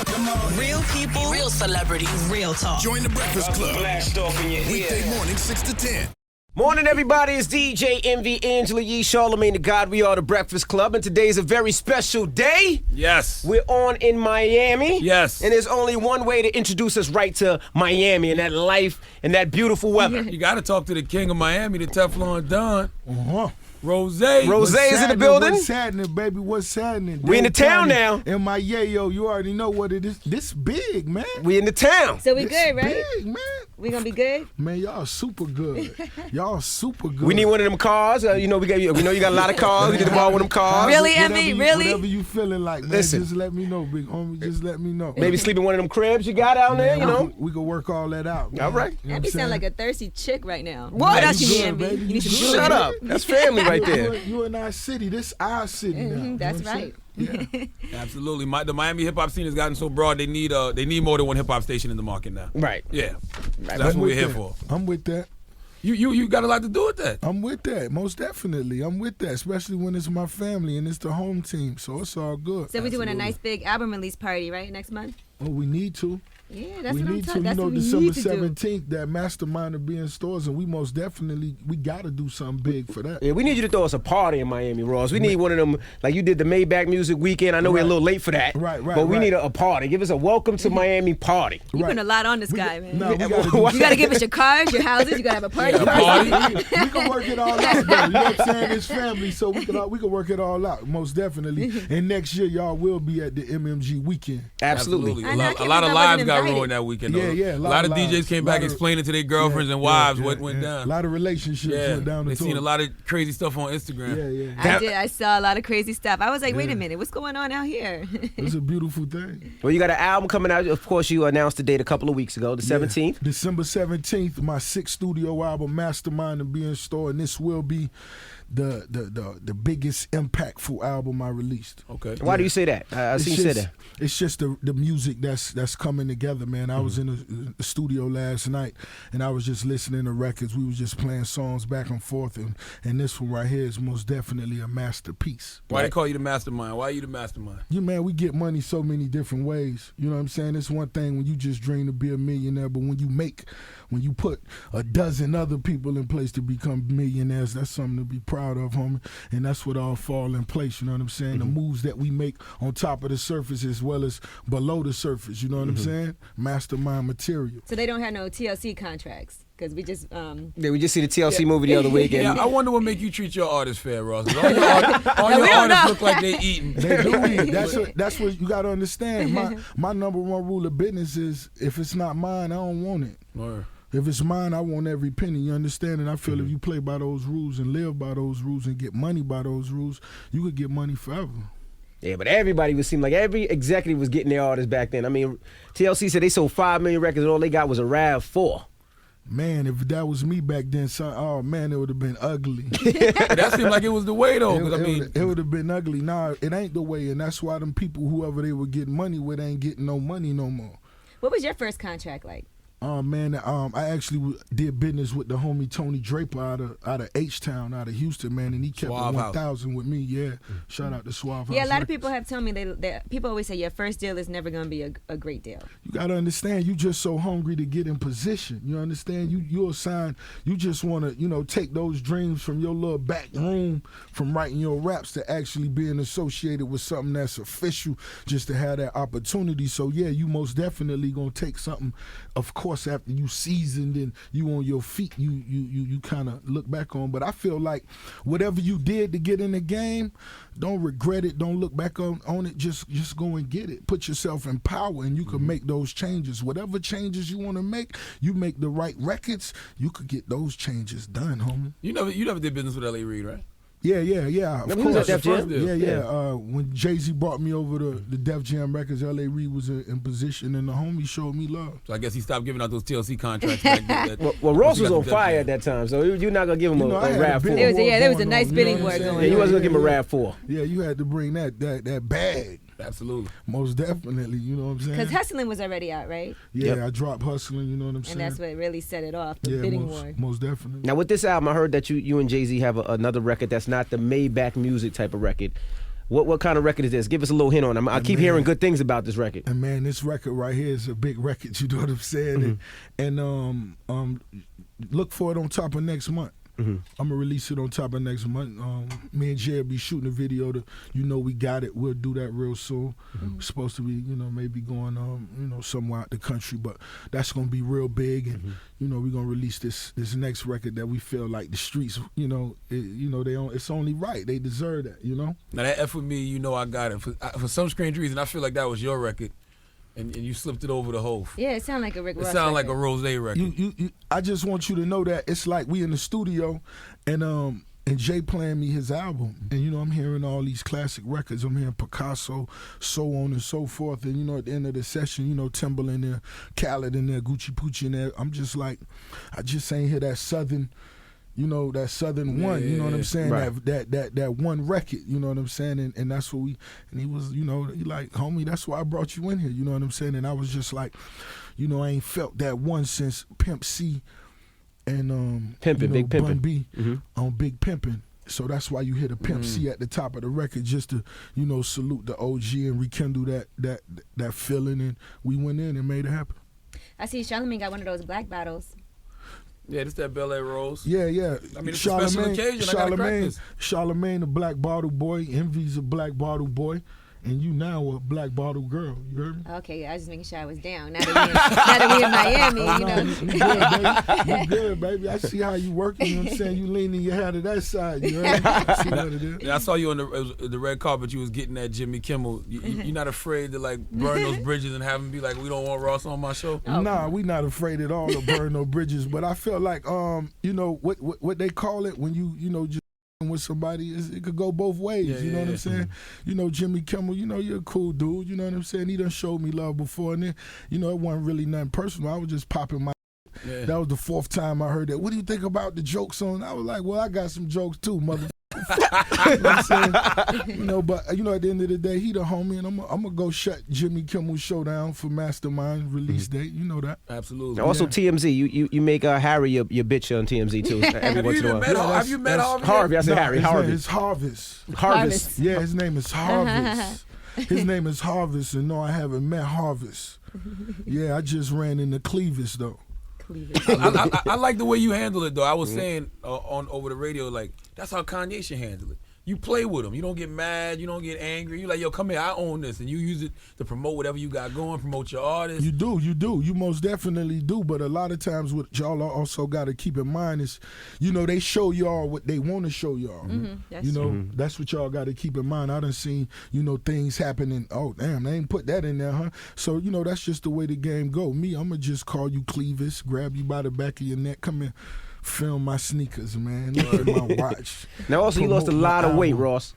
Real people, real celebrities, real talk. Join the Breakfast Club. Blast off in your ear. Weekday morning, 6 to 10. Morning, everybody. It's DJ Envy, Angela Yee, Charlamagne the God. We are the Breakfast Club, and today is a very special day. Yes. We're on in Miami. Yes. And there's only one way to introduce us right to Miami and that life and that beautiful weather. You got to talk to the king of Miami, the Teflon Don. Uh-huh. Rose Rose is in the building. What's happening, baby? What's happening? We in the town now. In my yayo, you already know what it is. This big, man. We in the town. So we This good, right? big, man. We gonna be good? Man, y'all super good. Y'all super good. We need one of them cars. We know you got a lot of cars. We need to borrow one of them cars. Really, Envy? Really? Whatever you feeling like, man, Listen. just let me know, big homie. Just let me know. Maybe sleep in one of them cribs you got out there, you know. We can work all that out. Man. All right. You know Envy what I'm sound like saying? a thirsty chick right now. What else you good, need, Envy? baby. You need some You sugar. Shut up. That's family right there. You in our city. This our city now. You know That's what I'm right. saying? Yeah. Absolutely. The Miami hip hop scene has gotten so broad, they need more than one hip hop station in the market now. Right. Yeah. Right. That's I'm what we're with here that. for. I'm with that. You got a lot to do with that. I'm with that, most definitely. I'm with that, especially when it's my family and it's the home team, so it's all good. So we're doing a nice big album release party, right, next month? Oh, we need to. Yeah, that's we what I'm need to. talking. You That's know, what we December need to do. 17th, that mastermind will be in stores, and we most definitely, we got to do something big for that. Yeah, we need you to throw us a party in Miami, Ross. We need one of them, like you did the Maybach Music Weekend. I know we're a little late for that. Right, But we need a party. Give us a welcome to Miami party. You putting a lot on this guy, man. No, we got to What? You gotta give us your cars, your houses. You gotta have a party. Yeah, a party. we can work it all out, though. You know what I'm saying? It's family, so we can work it all out, most definitely. And next year, y'all will be at the MMG weekend. Absolutely. I know, I A can't lot of believe I lives wasn't got invited. ruined that weekend. though. Yeah, A lot of DJs lives. came Lot back of- explaining to their girlfriends and wives what went down. A lot of relationships went down the They seen a lot of crazy stuff on Instagram. Yeah. I saw a lot of crazy stuff. I was like, wait a minute, what's going on out here? It's a beautiful thing. Well, you got an album coming out. Of course, you announced the date a couple of weeks ago, the 17th. December 17th, my 6th studio album, Mastermind, will be in store, and this will be the biggest impactful album I released. Okay. Why do you say that? I seen you say that. It's just the music that's coming together, man. I was in the studio last night, and I was just listening to records. We was just playing songs back and forth, and this one right here is most definitely a masterpiece. Why they call you the mastermind? Why are you the mastermind? You man, we get money so many different ways. You know what I'm saying? It's one thing when you just dream to be a millionaire, but when you put a dozen other people in place to become millionaires, that's something to be proud of, homie. And that's what all fall in place, you know what I'm saying? The moves that we make on top of the surface as well as below the surface, you know what I'm saying? Mastermind material. So they don't have no TLC contracts because we just Yeah, we just see the TLC movie the other week. Yeah, And I wonder what make you treat your artists fair, Ross. All your artists look like they eating. They do eat. That's what you got to understand. My number one rule of business is if it's not mine, I don't want it. Or, If it's mine, I want every penny. You understand? And I feel if you play by those rules and live by those rules and get money by those rules, you could get money forever. yeah, but everybody would seem like every executive was getting their artists back then. I mean, TLC said they sold 5 million records and all they got was a RAV4. Man, if that was me back then, son, oh man, it would have been ugly. that seemed like it was the way though. 'Cause it would have been ugly. Nah, it ain't the way, and that's why them people, whoever they were getting money with, ain't getting no money no more. What was your first contract like? Oh man, I actually did business with the homie Tony Draper out of H-Town, out of Houston, man, and he kept Suave it House. 1,000 with me. Yeah, shout out to Suave Yeah, a House lot of Records. people have told me they people always say your first deal is never gonna be a great deal. You gotta understand, you just so hungry to get in position. You understand? You're assigned. You just wanna, take those dreams from your little back room, from writing your raps to actually being associated with something that's official, just to have that opportunity. So yeah, you most definitely gonna take something. Of course, after you seasoned and you on your feet, you kind of look back on. But I feel like whatever you did to get in the game, don't regret it. Don't look back on it. Just go and get it. Put yourself in power, and you can make those changes. Whatever changes you want to make, you make the right records, you could get those changes done, homie. You never did business with L.A. Reid, right? Yeah. Of He was course. at Def Jam? Yeah. When Jay-Z brought me over to the Def Jam Records, L.A. Reid was in position, and the homie showed me love. So I guess he stopped giving out those TLC contracts. Back then. Well, Ross He was got on the fire Def at that time, so you're not going to give him I a had RAV4. bidding war There was a going nice on, bidding what war I'm saying? going Yeah, you wasn't going to give him a yeah. RAV4. Yeah, you had to bring that bag. Absolutely. Most definitely, you know what I'm saying? Because Hustling was already out, right? Yeah, Yep. I dropped Hustling, you know what I'm saying? And that's what really set it off, the yeah, bidding war. most definitely. Now, with this album, I heard that you and Jay-Z have another record that's not the Maybach Music type of record. What kind of record is this? Give us a little hint on it. I keep hearing good things about this record. And man, this record right here is a big record. You know what I'm saying? And look for it on top of next month. I'm gonna release it on top of next month. Me and Jay will be shooting a video to, we got it. We'll do that real soon. We're supposed to be, maybe going, somewhere out the country, but that's gonna be real big. And we're gonna release this next record that we feel like the streets, it's only right. They deserve that, Now that F with me, I got it. For some strange reason, I feel like that was your record. And you slipped it over the whole. Yeah, it sounded like a Rick Ross. It sounded like record. a Rose record. I just want you to know that it's like we in the studio, and Jay playing me his album, and I'm hearing all these classic records. I'm hearing Picasso, so on and so forth, and at the end of the session, Timbaland in there, Khaled in there, Gucci Poochie in there. I'm just like, I just ain't hear that Southern. That Southern one, you know what I'm saying? Right. That one record, you know what I'm saying? And that's what he was, he like, homie, that's why I brought you in here, you know what I'm saying? And I was just like, I ain't felt that one since Pimp C and Pimpin', Big Pimpin'. Bun B on Big Pimpin'. So that's why you hear the Pimp C at the top of the record, just to, salute the OG and rekindle that feeling. And we went in and made it happen. I see Charlamagne got one of those black bottles. Yeah, this that Bel Air Rose. Yeah. I mean, it's a special occasion. I gotta crack this. Charlamagne, the black bottle boy. Envy's a black bottle boy. And you now a black bottle girl. You heard me? Okay, I was just making sure I was down. Now that we in Miami, You good, baby. You good, baby. I see how you working. You know what I'm saying? You leaning your head to that side. You heard me? See what it is? Yeah, I saw you on the red carpet. You was getting that Jimmy Kimmel. You're not afraid to like burn those bridges and have him be like, "We don't want Ross on my show." Nah, we not afraid at all to burn no bridges. But I felt like, what they call it when just with somebody, it could go both ways. You know what I'm saying? Jimmy Kimmel, you're a cool dude. You know what I'm saying? He done showed me love before, and then, it wasn't really nothing personal. I was just popping my. Yeah. That was the fourth time I heard that. What do you think about the jokes on? I was like, well, I got some jokes too, mother. You know what I'm saying? But at the end of the day, he the homie, and I'm gonna go shut Jimmy Kimmel's show down for Mastermind release date. You know that. Absolutely. Also, TMZ, you make Harry your bitch on TMZ too. Every once in a while. Have you met Harvey? Harvey, I said Harry. Harvey. It's Harvest. Harvest. Yeah, his name is Harvest. His name is Harvest, and no, I haven't met Harvest. Yeah, I just ran into Clevis though. I like the way you handle it though. I was saying on over the radio, like that's how Kanye should handle it. You play with him. You don't get mad. You don't get angry. You like, yo, come here. I own this, and you use it to promote whatever you got going. Promote your artist. You do. You most definitely do. But a lot of times, what y'all also got to keep in mind is, they show y'all what they want to show y'all. That's what y'all got to keep in mind. I done seen things happening. Oh damn, they ain't put that in there, huh? So that's just the way the game go. Me, I'ma just call you Clevis, grab you by the back of your neck, come here. Film my sneakers, man. Look at my watch. Now, also, you lost a lot of weight, Ross.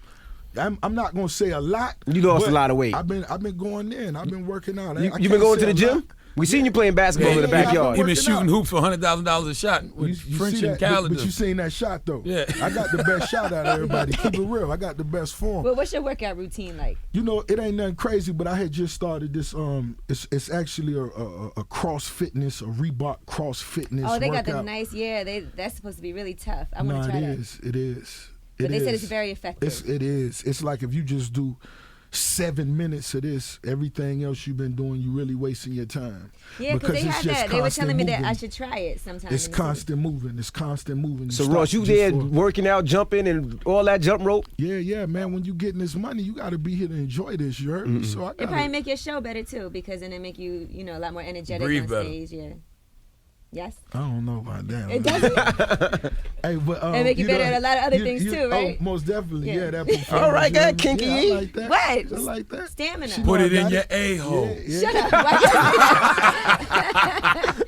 I'm not gonna say a lot. You lost a lot of weight. I've been going in. I've been working out. You been going to the gym? We seen you playing basketball in the backyard. You've been shooting hoops for $100,000 a shot with French and Calendar. But you seen that shot though. Yeah. I got the best shot out of everybody. Keep it real. I got the best form. Well, what's your workout routine like? It ain't nothing crazy, but I had just started this. It's actually a cross fitness, a Reebok cross fitness. Oh, they workout. got the nice. Yeah, that's supposed to be really tough. I want to try that. It is. But they said it's very effective. It is. It's like if you just do 7 minutes of this, everything else you've been doing, you really wasting your time. Yeah, because they had that. They were telling me that I should try it sometime. It's constant moving. It's constant moving. So Ross, you there working out, jumping, and all that jump rope? Yeah, man. When you getting this money, you got to be here to enjoy this. You heard me? So it probably make your show better too, because then it make you, a lot more energetic breathe on better. Stage. Yeah. Yes. I don't know about that. It doesn't. Hey, but it make you better at a lot of other things too, right? Oh, most definitely. Yeah, that performance. All right, good, kinky. Yeah, I like that. What? I like that. Stamina. Put it in your a-hole. Yeah. Shut up. Why you say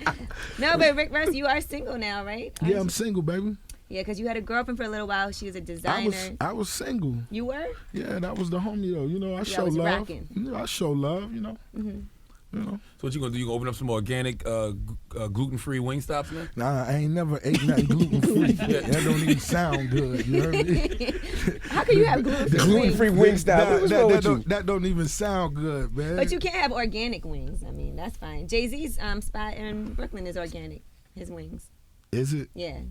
that? No, but Rick Ross, you are single now, right? Yeah, I'm single, baby. Yeah, because you had a girlfriend for a little while. She was a designer. I was single. You were? Yeah, that was the homie though. I show was love. rocking. I show love. So what you gonna do? You gonna open up some organic, gluten-free Wingstops now? Nah, I ain't never ate nothing gluten-free. That don't even sound good. You heard me? How can you have gluten-free? Gluten-free Wingstop. What's wrong with you? That don't even sound good, man. But you can't have organic wings. I mean, that's fine. Jay-Z's spot in Brooklyn is organic. His wings. Is it? Yeah.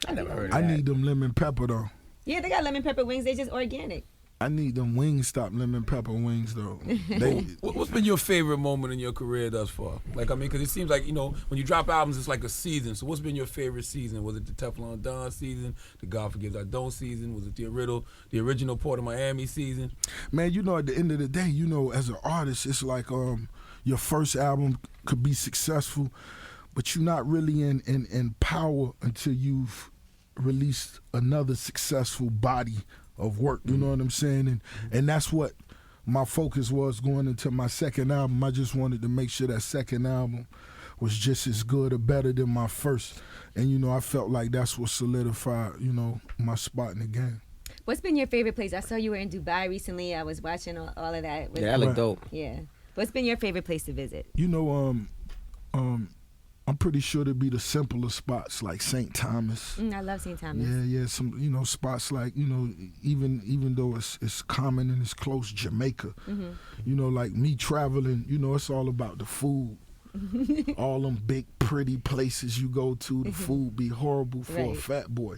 I never heard of I that. need them lemon pepper though. Yeah, they got lemon pepper wings. They just organic. I need them Wingstop lemon pepper wings though. They, What's been your favorite moment in your career thus far? Like, I mean, because it seems like, you know, when you drop albums, it's like a season. So what's been your favorite season? Was it the Teflon Don season, the God Forgives I Don't season? Was it the original Port of Miami season? man, you know, at the end of the day, you know, as an artist, it's like your first album could be successful, but you're not really in power until you've released another successful body of work. You know what I'm saying? And that's what my focus was going into my second album. I just wanted to make sure that second album was just as good or better than my first. And, you know, I felt like that's what solidified, you know, my spot in the game. What's been your favorite place? I saw you were in Dubai recently. I was watching all of that. Yeah, that looked dope. Yeah. What's been your favorite place to visit? You know, I'm pretty sure it'd be the simpler spots like St. Thomas. I love St. Thomas. Yeah, some, you know, spots like, you know, even though it's common and it's close, Jamaica. You know, like me traveling, you know, it's all about the food. All them big pretty places you go to, the food be horrible for a fat boy.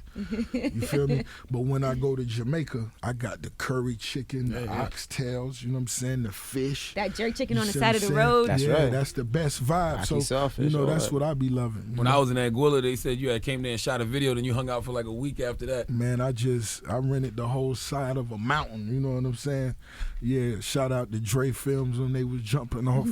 You feel me? But when I go to Jamaica, I got the curry chicken, the oxtails, you know what I'm saying, the fish. That jerk chicken You on the see side what of the I'm road. saying? That's Yeah, right. that's the best vibe. Rocky So, sawfish, you know, all that's that. what I be loving. When I was in Anguilla, they said you had came there and shot a video, then you hung out for like a week after that. Man, I rented the whole side of a mountain, you know what I'm saying? Yeah, shout out to Dre Films when they was jumping off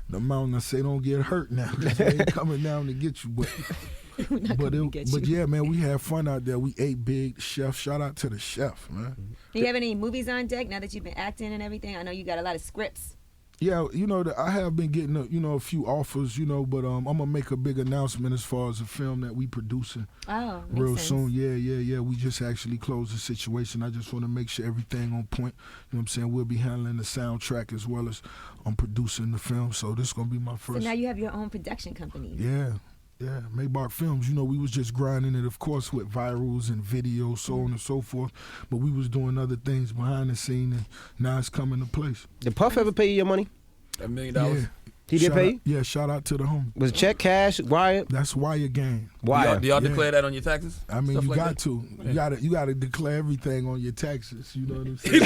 the mountain. I say, don't get hurt now, 'cause they ain't coming down to get you. But yeah, man, we had fun out there. We ate big. Chef, shout out to the chef, man. Do you have any movies on deck now that you've been acting and everything? I know you got a lot of scripts. Yeah, you know, I have been getting, a few offers, you know, but I'm going to make a big announcement as far as a film that we producing Oh, makes real sense. soon. Yeah. We just actually closed the situation. I just want to make sure everything on point. You know what I'm saying? We'll be handling the soundtrack as well as I'm producing the film. So this is going to be my So first. now you have your own production company. Yeah, Maybach Films. You know, we was just grinding it, of course, with virals and videos, so on and so forth. But we was doing other things behind the scene, and now it's coming to place. Did Puff ever pay you your money? $1 million? Yeah. He did Shout pay out- you? Yeah, shout out to the homie. Was it check, cash, wire? That's Wire Gang. Wire. Do y'all Yeah. declare that on your taxes? I mean, Stuff you like got that? to. You got to declare everything on your taxes. You know what I'm saying?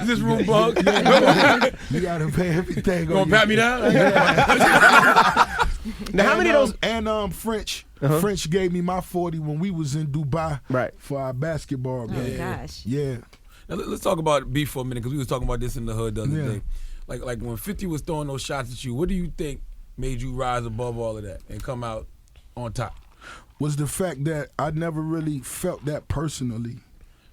Is this room bug? You got to pay everything. Gonna on pat me your down? Now, how many of those? French. Uh-huh. French gave me my 40 when we was in Dubai Right. for our basketball Oh, game. gosh. Yeah. Now, let's talk about beef for a minute, because we was talking about this in the hood the other Yeah. day. Like when 50 was throwing those shots at you, what do you think made you rise above all of that and come out on top? Was the fact that I never really felt that personally.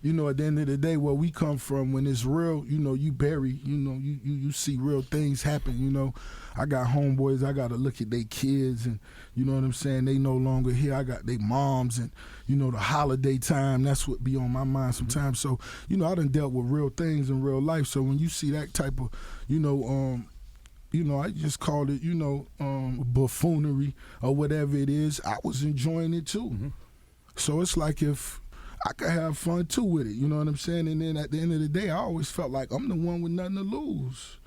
You know, at the end of the day, where we come from, when it's real, you know, you bury, you know, you see real things happen, you know. I got homeboys, I got to look at their kids, and you know what I'm saying, they no longer here. I got their moms, and, you know, the holiday time, that's what be on my mind sometimes. So, you know, I done dealt with real things in real life. So when you see that type of, you know, I just called it, buffoonery or whatever it is. I was enjoying it too. So it's like if I could have fun too with it, you know what I'm saying? And then at the end of the day, I always felt like I'm the one with nothing to lose.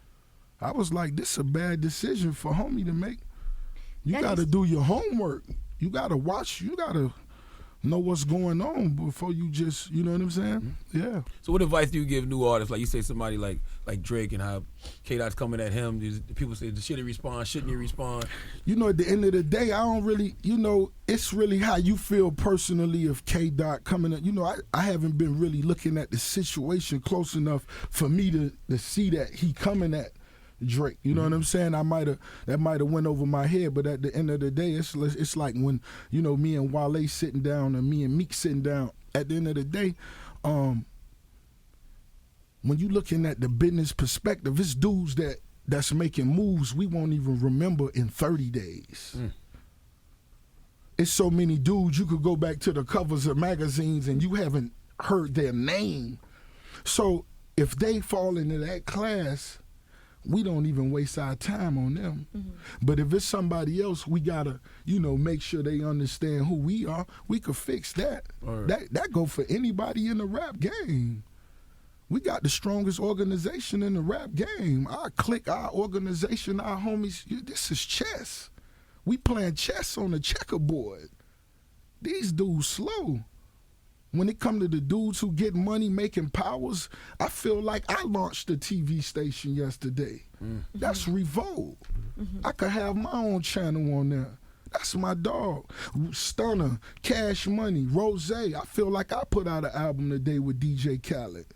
I was like, this is a bad decision for homie to make. You That got to is- do your homework. You got to watch. You got to know what's going on before you just, you know what I'm saying? Yeah. So what advice do you give new artists? Like you say somebody like Drake and how K-Dot's coming at him. People say, should he respond? Shouldn't he respond? You know, at the end of the day, I don't really, you know, it's really how you feel personally of K-Dot coming up. You know, I haven't been really looking at the situation close enough for me to see that he coming at Drake. You know what I'm saying? That might have went over my head, but at the end of the day, it's like when, you know, me and Wale sitting down and me and Meek sitting down. At the end of the day, when you looking at the business perspective, it's dudes that's making moves we won't even remember in 30 days. It's so many dudes, you could go back to the covers of magazines and you haven't heard their name. So if they fall into that class, we don't even waste our time on them. But if it's somebody else, we gotta, you know, make sure they understand who we are. We could fix that. Right. That go for anybody in the rap game. We got the strongest organization in the rap game. Our clique, our organization, our homies, this is chess. We playing chess on the checkerboard. These dudes slow. When it come to the dudes who get money making powers, I feel like I launched a TV station yesterday. That's Revolt. I could have my own channel on there. That's my dog. Stunner, Cash Money, Rose. I feel like I put out an album today with DJ Khaled.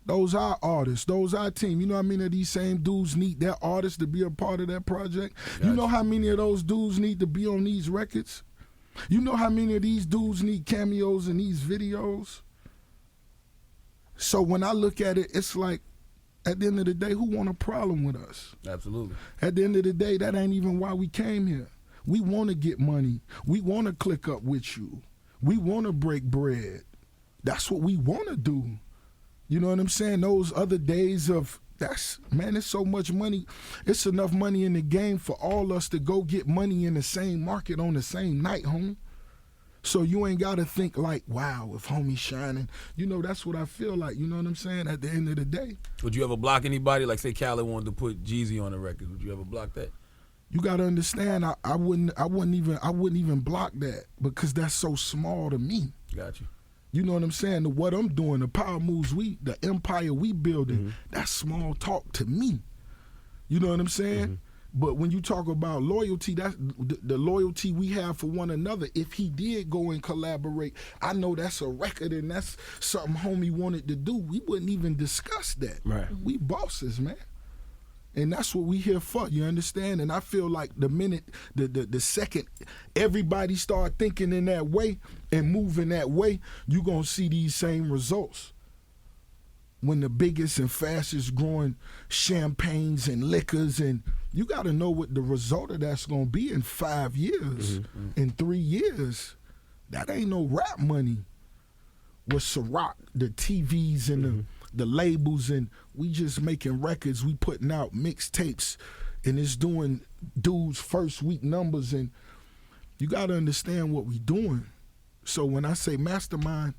Those are artists. Those are team. You know how many of these same dudes need their artists to be a part of that project? Gotcha. You know how many of those dudes need to be on these records? You know how many of these dudes need cameos in these videos? So when I look at it, it's like, at the end of the day, who want a problem with us? Absolutely. At the end of the day, that ain't even why we came here. We want to get money. We want to click up with you. We want to break bread. That's what we want to do. You know what I'm saying? Those other days of, it's so much money. It's enough money in the game for all us to go get money in the same market on the same night, homie. So you ain't got to think like, wow, if homie's shining. You know, that's what I feel like. You know what I'm saying? At the end of the day. Would you ever block anybody? Like, say Khaled wanted to put Jeezy on the record. Would you ever block that? You got to understand, I wouldn't even block that because that's so small to me. Got you. You know what I'm saying? What I'm doing, the power moves the empire we building, that's small talk to me. You know what I'm saying? But when you talk about loyalty, that's the loyalty we have for one another. If he did go and collaborate, I know that's a record and that's something homie wanted to do. We wouldn't even discuss that. Right. We bosses, man. And that's what we here for, you understand? And I feel like the minute, the second everybody start thinking in that way and moving that way, you're going to see these same results. When the biggest and fastest growing champagnes and liquors, and you got to know what the result of that's going to be in 5 years, in 3 years. That ain't no rap money. With Ciroc, the TVs and the labels, and we just making records, we putting out mixtapes, and it's doing dudes' first week numbers, and you got to understand what we doing. So when I say mastermind,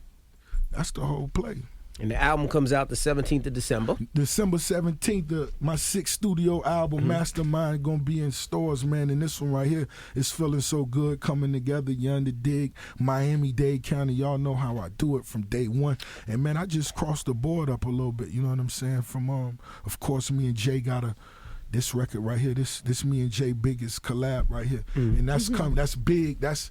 that's the whole play. And the album comes out the 17th of December. December 17th, my 6th studio album, Mastermind, gonna be in stores, man. And this one right here is feeling so good, coming together. You under dig, Miami-Dade County. Y'all know how I do it from day one. And man, I just crossed the board up a little bit. You know what I'm saying? From of course, me and Jay got this record right here. This me and Jay biggest collab right here, and that's coming. That's big. That's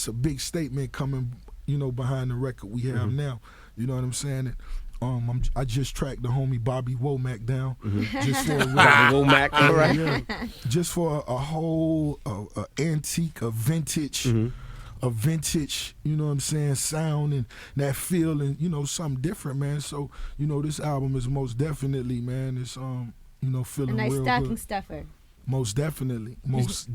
a big statement coming. You know, behind the record we have now. You know what I'm saying? And, I just tracked the homie Bobby Womack down. Just for Bobby Womack, all right. Yeah, just for a whole antique, a vintage, you know what I'm saying, sound and that feel and, you know, something different, man. So, you know, this album is most definitely, man, it's, you know, feeling a nice real stocking good. stuffer. Most definitely. What's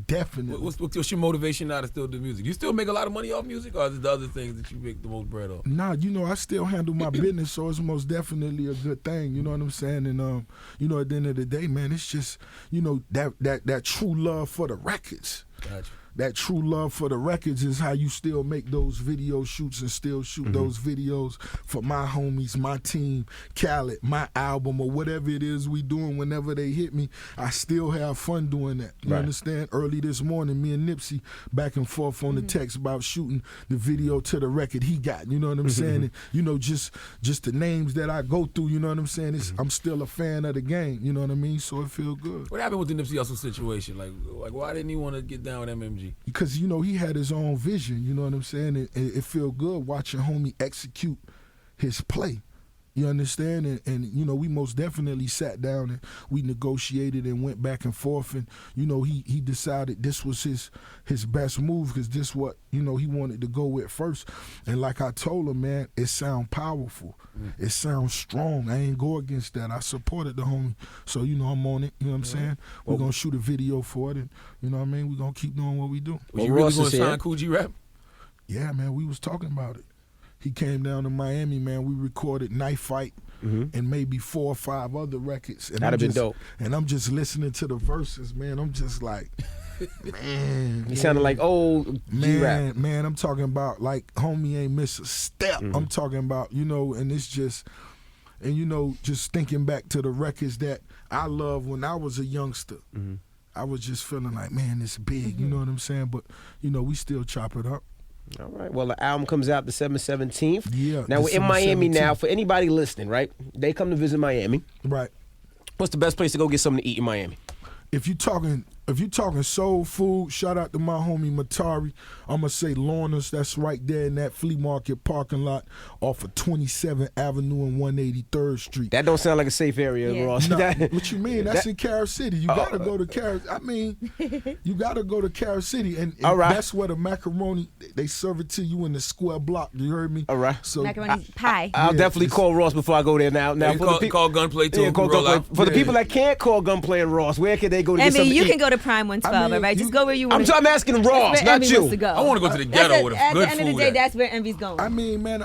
your motivation now to still do music? You still make a lot of money off music, or is it the other things that you make the most bread off? Nah, you know, I still handle my business, so it's most definitely a good thing. You know what I'm saying? And you know, at the end of the day, man, it's just, you know, that true love for the records. Gotcha. That true love for the records is how you still make those video shoots and still shoot those videos for my homies, my team, Khaled, my album, or whatever it is we doing whenever they hit me. I still have fun doing that. You understand? Early this morning, me and Nipsey back and forth on the text about shooting the video to the record he got. You know what I'm saying? And, you know, just the names that I go through, you know what I'm saying? I'm still a fan of the game. You know what I mean? So it feel good. What happened with the Nipsey Hussle situation? Like why didn't he want to get down with MMG? Because, you know, he had his own vision, you know what I'm saying? It feel good watching homie execute his play. You understand? And you know, we most definitely sat down and we negotiated and went back and forth. And, you know, he decided this was his best move because this what, you know, he wanted to go with first. And like I told him, man, it sound powerful. It sounds strong. I ain't go against that. I supported the homie. So, you know, I'm on it. You know what I'm saying? We're going to shoot a video for it. And, you know what I mean? We're going to keep doing what we do. Was you really going to sign Kool G Rap? Yeah, man, we was talking about it. He came down to Miami, man. We recorded Knife Fight and maybe 4 or 5 other records. And That'd have been dope. And I'm just listening to the verses, man. I'm just like, man. He sounded like old G-Rap. Man, I'm talking about like homie ain't miss a step. I'm talking about, you know, and it's just, and you know, just thinking back to the records that I loved when I was a youngster. I was just feeling like, man, it's big. You know what I'm saying? But, you know, we still chop it up. All right. Well, the album comes out December 17th. Yeah, Now, we're in December Miami 17th. now. For anybody listening, right? They come to visit Miami. Right. What's the best place to go get something to eat in Miami? If you talking soul food, shout out to my homie Matari. I'ma say Lorna's. That's right there in that flea market parking lot off of 27th Avenue and 183rd Street. That don't sound like a safe area, Yeah. Ross. No, That- what you mean? That's in Carol City. You gotta go to Carol. I mean, you gotta go to Carol City, and All right. that's where the macaroni they serve it to you in the square block. You heard me? All right. So Macaroni pie. I'll Yeah, definitely it's- call Ross before I go there now. Now, You for call, the call Gunplay too. yeah, call roll Gunplay. out. For the Yeah. people that can't call Gunplay and Ross, where can they go to get Envy, something you to can eat? go to Prime 112, I mean, all right? Just you- go where you want. I'm asking Ross, not you. Wants to go. I want to go to the That's ghetto at, with at good the end of food. the day, at. that's where Envy's going. I mean, man,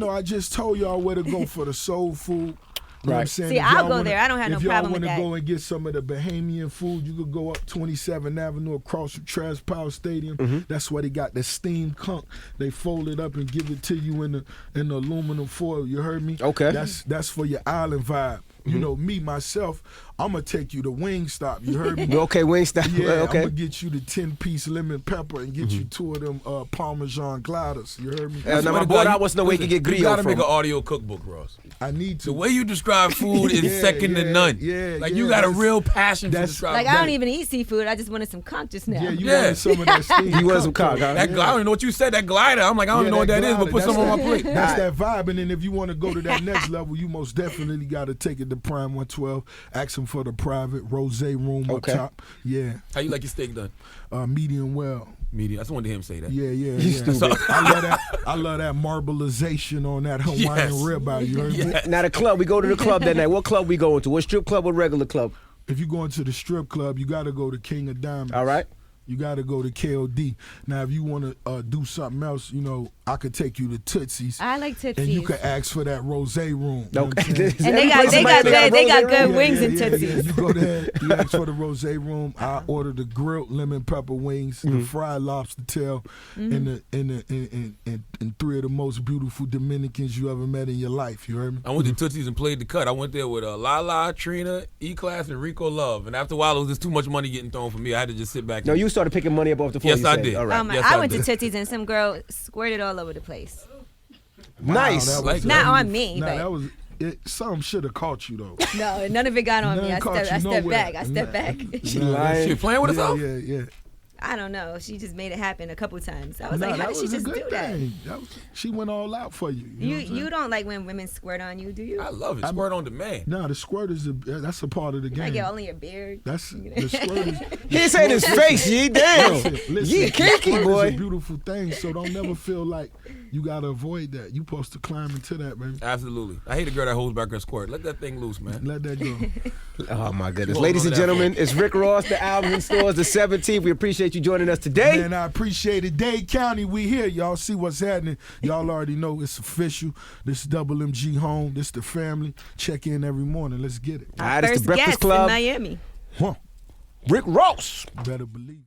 I just told y'all where to go for the soul food. You know what I'm Right. saying? See, If I'll y'all go wanna- there. I don't have no if y'all problem with wanna that. go and get some of the Bahamian food, you could go up 27th Avenue across from Trash Power Stadium. Mm-hmm. That's where they got the steamed conch. They fold it up and give it to you in the aluminum foil. You heard me? Okay. That's for your island vibe. Mm-hmm. You know, me, myself, I'm going to take you to Wingstop. You heard me? Okay, Wingstop. Yeah, I'm Okay. gonna get you the 10-piece lemon pepper and get you 2 of them Parmesan gliders. You heard me? Now, my Swear to boy, God, I you- wants to know where he listen, can get You gotta griot make from. an audio cookbook, Ross. I need to. The way you describe food is Yeah, second to yeah, none. yeah, like yeah, you got a that's- real passion for that's- describing. Like, I don't even eat seafood. I just wanted some conch just now. Yeah, you Yeah. wanted some of that steamed You want some conch, conch, huh? though. that. I don't even know what you said. That glider. I'm like, I don't even know what that is, but put some on my plate. That's that vibe. And then if you want to go to that next level, you most definitely got to take it to Prime 112. Ask them for the private rose room Okay. up top. Yeah, How you like your steak done? medium well. Medium. I just wanted to hear him say that. Yeah, yeah. I love that marbleization on that Hawaiian Yes. ribeye. You heard me? Yes. Now the club, we go to the club that night. What club we going to? What strip club or regular club? If you going to the strip club, you got to go to King of Diamonds. All right. You got to go to KOD. Now, if you want to do something else, you know, I could take you to Tootsie's. I like Tootsies. And you could ask for that rose room. You know what I'm Okay. saying? And they got good wings in yeah. Tootsies. You go there, you ask for the rose room. I order the grilled lemon pepper wings, the fried lobster tail, and 3 of the most beautiful Dominicans you ever met in your life. You heard me? I went to Tootsie's and played the cut. I went there with Lala, Trina, E-Class, and Rico Love. And after a while, it was just too much money getting thrown for me. I had to just sit back. No, and- you started picking money up off the floor. Yes, you I said. did. All right. Yes, I I went to did. Tootsie's and some girl squirted all over the place. Nice. Wow, that Like was- Not on me, Nah, but that was. Something should have caught you though. no, none of it got on me. None I caught stepped you back. nowhere. I stepped back. She Nah, lying. She playing with herself? Yeah. I don't know. She just made it happen a couple times. I was Nah, like, how that did she was a just do good that? thing. She went all out for you. You, know what I'm saying? don't like when women squirt on you, do you? I love it. Squirt on demand. Nah, the squirt is that's a part of the game. Like it all in your beard. That's the squirt is. He ain't saying his face, Yee. Damn. Listen, Yee kinky, squirt boy. is a beautiful thing, so don't never feel like you gotta avoid that. You supposed to climb into that, baby. Absolutely. I hate a girl that holds back her squirt. Let that thing loose, man. Let that go. Oh, my goodness. Hold Ladies on and to that gentlemen, phone. it's Rick Ross. The album in stores the 17th. We appreciate you joining us today. Man, I appreciate it. Dade County, we here. Y'all see what's happening. Y'all already know it's official. This is Double MG Home. This the family. Check in every morning. Let's get it. All right, it's First the Breakfast guest Club. in Miami. Huh. Rick Ross. Better believe it.